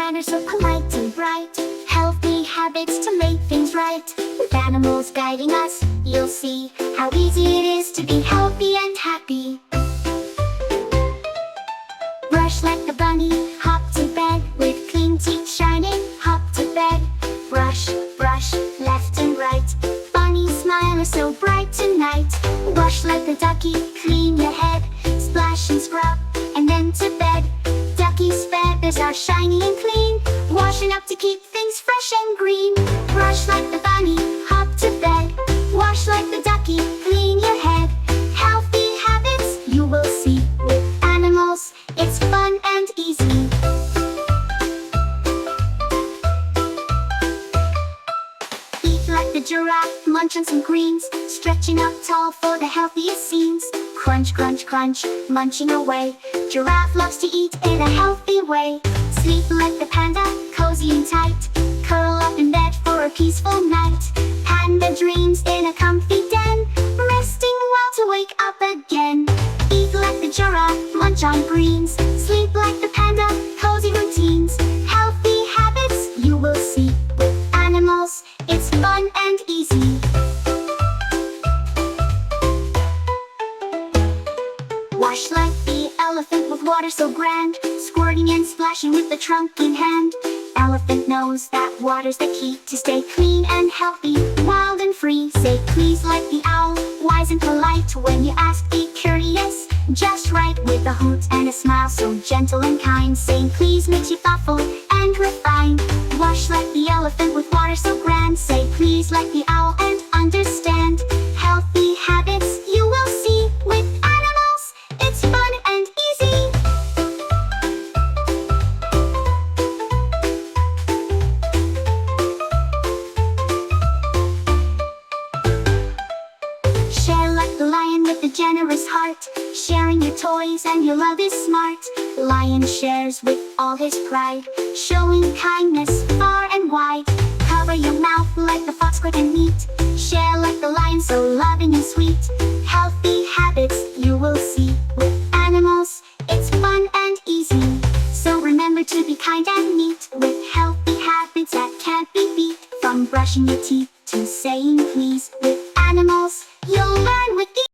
manners so polite and bright. Healthy habits to make things right. With animals guiding us, you'll see how easy it is to be healthy and happy. Brush like a bunny, hop to bed with clean teeth shining. Hop to bed, brush, brush, left and right. Bunny smile is so bright tonight. Wash like a ducky, clean your head. Splash and scrub, and then to bed. Ducky's feathers are shiny and clean. Washing up to keep things fresh and green. Brush like the bunny, hop to bed. Wash like the ducky, clean your head. Healthy habits you will see. With animals, it's fun and easy. Eat like the giraffe, munch on some greens. Stretching up tall for the healthiest scenes. Crunch, crunch, crunch, munching away. Giraffe loves to eat in a healthy way. Sleep like the panda, cozy and tight. Curl up in bed for a peaceful night. Panda dreams in a comfy den, resting well to wake up again. Eat like the giraffe, munch on greens. Sleep like the panda, cozy routines. Healthy habits you will see. With animals, it's fun and easy. Wash like the elephant with water so grand. Squirting and splashing with the trunk in hand. Elephant knows that water's the key to stay clean and healthy, wild and free. Say please like the owl, wise and polite. When you ask, be curious, just right. With a hoot and a smile so gentle and kind. Saying please makes you thoughtful and refined. Wash like the elephant with water so grand. Say please like the owl and understand. Healthy habits you will see. With animals, it's fun and easy. Share like the lion with a generous heart. Sharing your toys and your love is smart. Lion shares with all his pride, showing kindness far and wide. Cover your mouth like the fox, quick and neat. Share like the lion, so loving and sweet. Healthy habits you will see. With animals, it's fun and easy. So remember to be kind and neat. With healthy habits that can't be beat. From brushing your teeth to saying please.